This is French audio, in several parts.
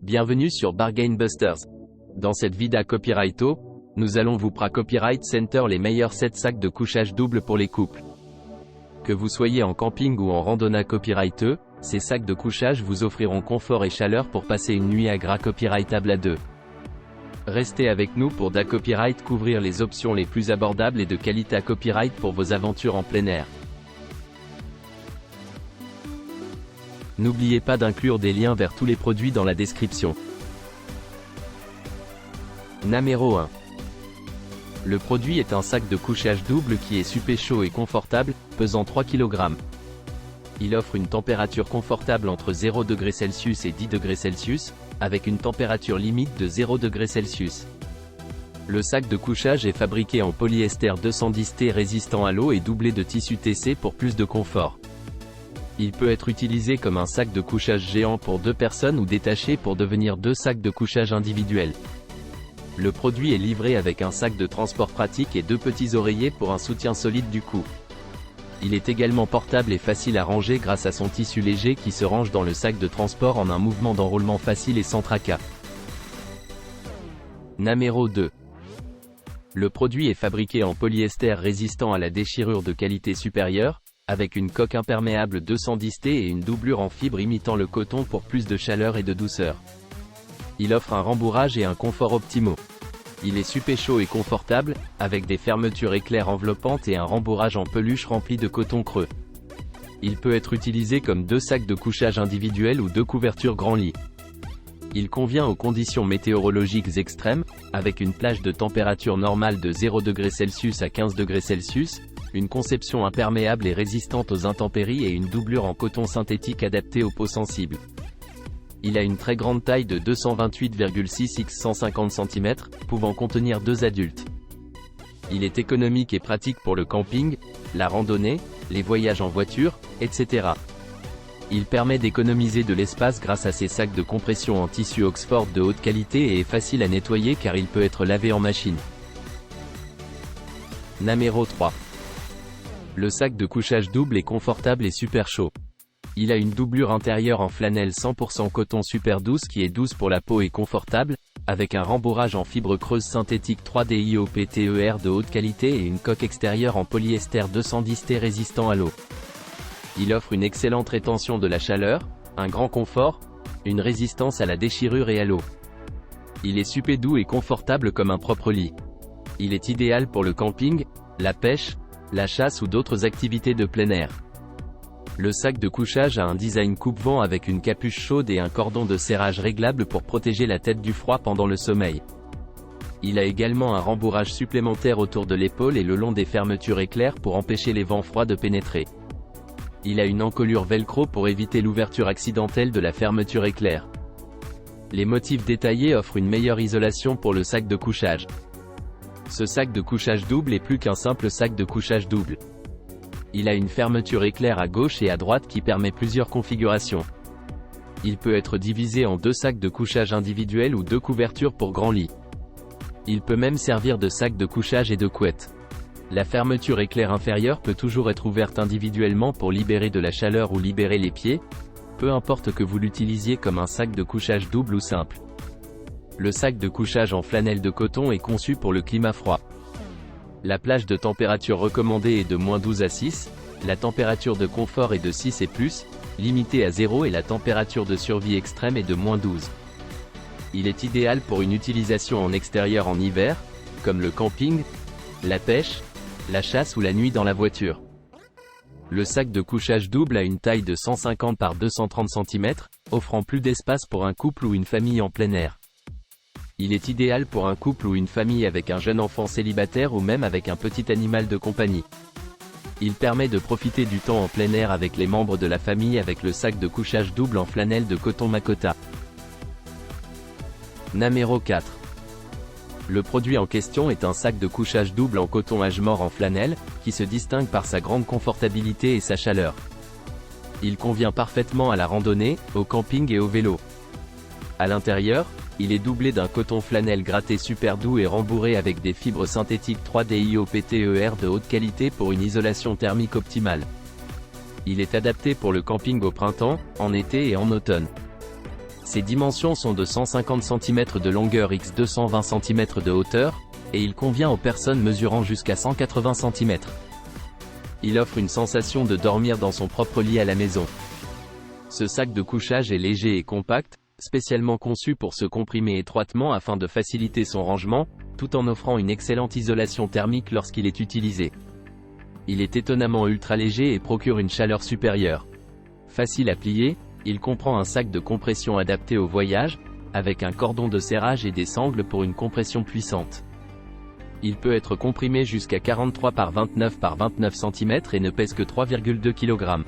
Bienvenue sur Bargain Busters. Dans cette vidéo Copyrighto, nous allons vous Copyright Center les meilleurs 7 sacs de couchage double pour les couples. Que vous soyez en camping ou en randonnée copyrighteux, ces sacs de couchage vous offriront confort et chaleur pour passer une nuit à gras copyrightable à deux. Restez avec nous pour Copyright couvrir les options les plus abordables et de qualité à copyright pour vos aventures en plein air. N'oubliez pas d'inclure des liens vers tous les produits dans la description. Numéro 1. Le produit est un sac de couchage double qui est super chaud et confortable, pesant 3 kg. Il offre une température confortable entre 0°C et 10°C, avec une température limite de 0°C. Le sac de couchage est fabriqué en polyester 210T résistant à l'eau et doublé de tissu TC pour plus de confort. Il peut être utilisé comme un sac de couchage géant pour 2 personnes ou détaché pour devenir 2 sacs de couchage individuels. Le produit est livré avec un sac de transport pratique et 2 petits oreillers pour un soutien solide du cou. Il est également portable et facile à ranger grâce à son tissu léger qui se range dans le sac de transport en un mouvement d'enroulement facile et sans tracas. Numéro 2. Le produit est fabriqué en polyester résistant à la déchirure de qualité supérieure, avec une coque imperméable 210T et une doublure en fibre imitant le coton pour plus de chaleur et de douceur. Il offre un rembourrage et un confort optimaux. Il est super chaud et confortable, avec des fermetures éclairs enveloppantes et un rembourrage en peluche rempli de coton creux. Il peut être utilisé comme 2 sacs de couchage individuels ou 2 couvertures grand lit. Il convient aux conditions météorologiques extrêmes, avec une plage de température normale de 0°C à 15°C, une conception imperméable et résistante aux intempéries et une doublure en coton synthétique adaptée aux peaux sensibles. Il a une très grande taille de 228,6 x 150 cm, pouvant contenir 2 adultes. Il est économique et pratique pour le camping, la randonnée, les voyages en voiture, etc. Il permet d'économiser de l'espace grâce à ses sacs de compression en tissu Oxford de haute qualité et est facile à nettoyer car il peut être lavé en machine. Numéro 3. Le sac de couchage double est confortable et super chaud. Il a une doublure intérieure en flanelle 100% coton super douce qui est douce pour la peau et confortable, avec un rembourrage en fibre creuse synthétique 3D IOPTER de haute qualité et une coque extérieure en polyester 210T résistant à l'eau. Il offre une excellente rétention de la chaleur, un grand confort, une résistance à la déchirure et à l'eau. Il est super doux et confortable comme un propre lit. Il est idéal pour le camping, la pêche, la chasse ou d'autres activités de plein air. Le sac de couchage a un design coupe-vent avec une capuche chaude et un cordon de serrage réglable pour protéger la tête du froid pendant le sommeil. Il a également un rembourrage supplémentaire autour de l'épaule et le long des fermetures éclairs pour empêcher les vents froids de pénétrer. Il a une encolure velcro pour éviter l'ouverture accidentelle de la fermeture éclair. Les motifs détaillés offrent une meilleure isolation pour le sac de couchage. Ce sac de couchage double est plus qu'un simple sac de couchage double. Il a une fermeture éclair à gauche et à droite qui permet plusieurs configurations. Il peut être divisé en 2 sacs de couchage individuels ou 2 couvertures pour grand lit. Il peut même servir de sac de couchage et de couette. La fermeture éclair inférieure peut toujours être ouverte individuellement pour libérer de la chaleur ou libérer les pieds, peu importe que vous l'utilisiez comme un sac de couchage double ou simple. Le sac de couchage en flanelle de coton est conçu pour le climat froid. La plage de température recommandée est de -12 à 6, la température de confort est de 6 et plus, limitée à 0 et la température de survie extrême est de -12. Il est idéal pour une utilisation en extérieur en hiver, comme le camping, la pêche, la chasse ou la nuit dans la voiture. Le sac de couchage double a une taille de 150 par 230 cm, offrant plus d'espace pour un couple ou une famille en plein air. Il est idéal pour un couple ou une famille avec un jeune enfant célibataire ou même avec un petit animal de compagnie. Il permet de profiter du temps en plein air avec les membres de la famille avec le sac de couchage double en flanelle de coton Makota. Numéro 4. Le produit en question est un sac de couchage double en coton Ashmore en flanelle, qui se distingue par sa grande confortabilité et sa chaleur. Il convient parfaitement à la randonnée, au camping et au vélo. À l'intérieur, il est doublé d'un coton flanelle gratté super doux et rembourré avec des fibres synthétiques 3D IOPTER de haute qualité pour une isolation thermique optimale. Il est adapté pour le camping au printemps, en été et en automne. Ses dimensions sont de 150 cm de longueur x 220 cm de hauteur, et il convient aux personnes mesurant jusqu'à 180 cm. Il offre une sensation de dormir dans son propre lit à la maison. Ce sac de couchage est léger et compact, spécialement conçu pour se comprimer étroitement afin de faciliter son rangement, tout en offrant une excellente isolation thermique lorsqu'il est utilisé. Il est étonnamment ultra léger et procure une chaleur supérieure. Facile à plier, il comprend un sac de compression adapté au voyage, avec un cordon de serrage et des sangles pour une compression puissante. Il peut être comprimé jusqu'à 43 par 29 par 29 cm et ne pèse que 3,2 kg.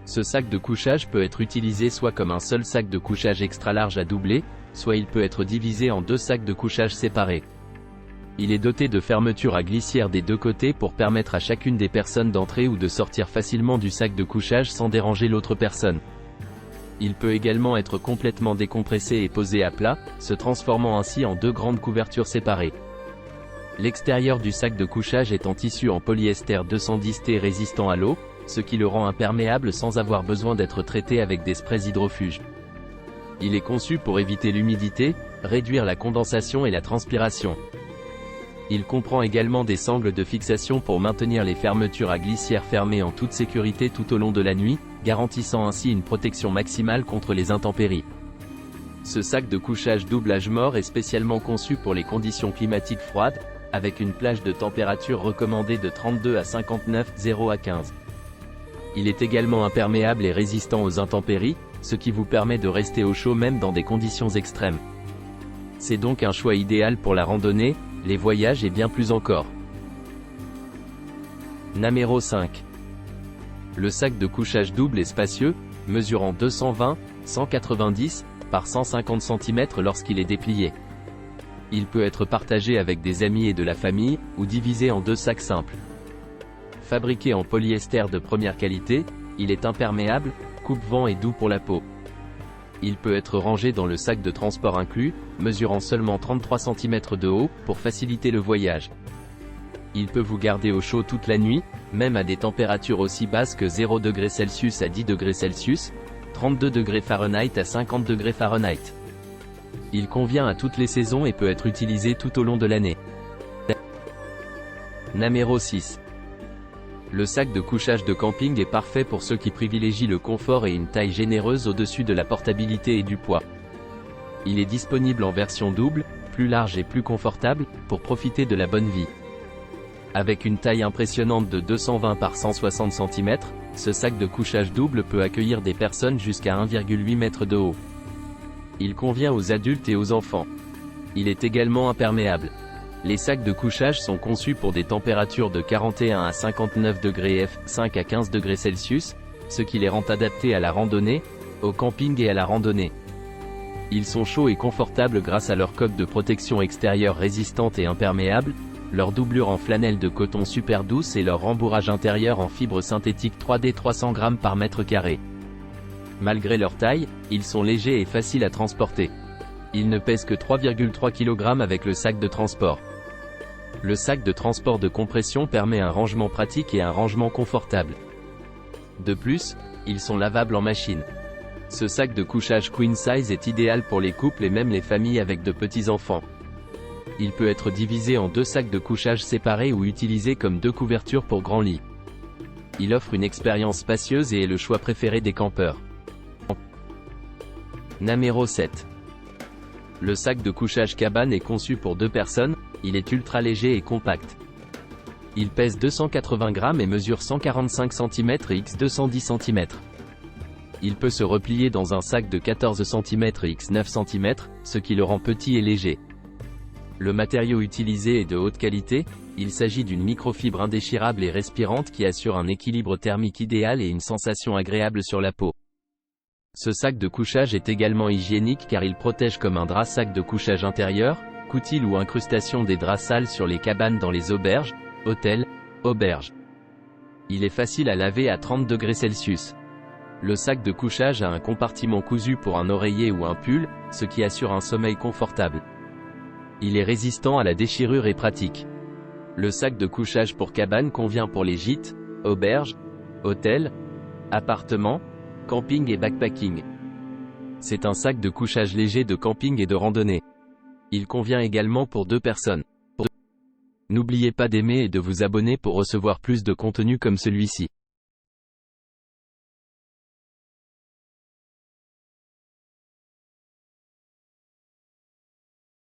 Ce sac de couchage peut être utilisé soit comme un seul sac de couchage extra large à doubler, soit il peut être divisé en deux sacs de couchage séparés. Il est doté de fermetures à glissière des deux côtés pour permettre à chacune des personnes d'entrer ou de sortir facilement du sac de couchage sans déranger l'autre personne. Il peut également être complètement décompressé et posé à plat, se transformant ainsi en deux grandes couvertures séparées. L'extérieur du sac de couchage est en tissu en polyester 210T résistant à l'eau, ce qui le rend imperméable sans avoir besoin d'être traité avec des sprays hydrofuges. Il est conçu pour éviter l'humidité, réduire la condensation et la transpiration. Il comprend également des sangles de fixation pour maintenir les fermetures à glissière fermées en toute sécurité tout au long de la nuit, garantissant ainsi une protection maximale contre les intempéries. Ce sac de couchage double âge mort est spécialement conçu pour les conditions climatiques froides, avec une plage de température recommandée de 32 à 59, 0 à 15. Il est également imperméable et résistant aux intempéries, ce qui vous permet de rester au chaud même dans des conditions extrêmes. C'est donc un choix idéal pour la randonnée, les voyages et bien plus encore. Namero 5. Le sac de couchage double est spacieux, mesurant 220, 190 par 150 cm lorsqu'il est déplié. Il peut être partagé avec des amis et de la famille, ou divisé en deux sacs simples. Fabriqué en polyester de première qualité, il est imperméable, coupe-vent et doux pour la peau. Il peut être rangé dans le sac de transport inclus, mesurant seulement 33 cm de haut, pour faciliter le voyage. Il peut vous garder au chaud toute la nuit, même à des températures aussi basses que 0 degrés Celsius à 10 degrés Celsius, 32 degrés Fahrenheit à 50 degrés Fahrenheit. Il convient à toutes les saisons et peut être utilisé tout au long de l'année. Namero 6. Le sac de couchage de camping est parfait pour ceux qui privilégient le confort et une taille généreuse au-dessus de la portabilité et du poids. Il est disponible en version double, plus large et plus confortable, pour profiter de la bonne vie. Avec une taille impressionnante de 220 par 160 cm, ce sac de couchage double peut accueillir des personnes jusqu'à 1,8 m de haut. Il convient aux adultes et aux enfants. Il est également imperméable. Les sacs de couchage sont conçus pour des températures de 41 à 59 degrés F, 5 à 15 degrés Celsius, ce qui les rend adaptés à la randonnée, au camping et à la randonnée. Ils sont chauds et confortables grâce à leur coque de protection extérieure résistante et imperméable, leur doublure en flanelle de coton super douce et leur rembourrage intérieur en fibre synthétique 3D 300 g par mètre carré. Malgré leur taille, ils sont légers et faciles à transporter. Ils ne pèsent que 3,3 kg avec le sac de transport. Le sac de transport de compression permet un rangement pratique et un rangement confortable. De plus, ils sont lavables en machine. Ce sac de couchage Queen Size est idéal pour les couples et même les familles avec de petits enfants. Il peut être divisé en deux sacs de couchage séparés ou utilisé comme deux couvertures pour grands lits. Il offre une expérience spacieuse et est le choix préféré des campeurs. Namero 7. Le sac de couchage cabane est conçu pour deux personnes, il est ultra léger et compact. Il pèse 280 g et mesure 145 cm et x 210 cm. Il peut se replier dans un sac de 14 cm et x 9 cm, ce qui le rend petit et léger. Le matériau utilisé est de haute qualité, il s'agit d'une microfibre indéchirable et respirante qui assure un équilibre thermique idéal et une sensation agréable sur la peau. Ce sac de couchage est également hygiénique car il protège comme un drap sac de couchage intérieur, coutil ou incrustation des draps sales sur les cabanes dans les auberges, hôtels, auberges. Il est facile à laver à 30 degrés Celsius. Le sac de couchage a un compartiment cousu pour un oreiller ou un pull, ce qui assure un sommeil confortable. Il est résistant à la déchirure et pratique. Le sac de couchage pour cabane convient pour les gîtes, auberges, hôtels, appartements, camping et backpacking. C'est un sac de couchage léger de camping et de randonnée. Il convient également pour 2 personnes. N'oubliez pas d'aimer et de vous abonner pour recevoir plus de contenu comme celui-ci.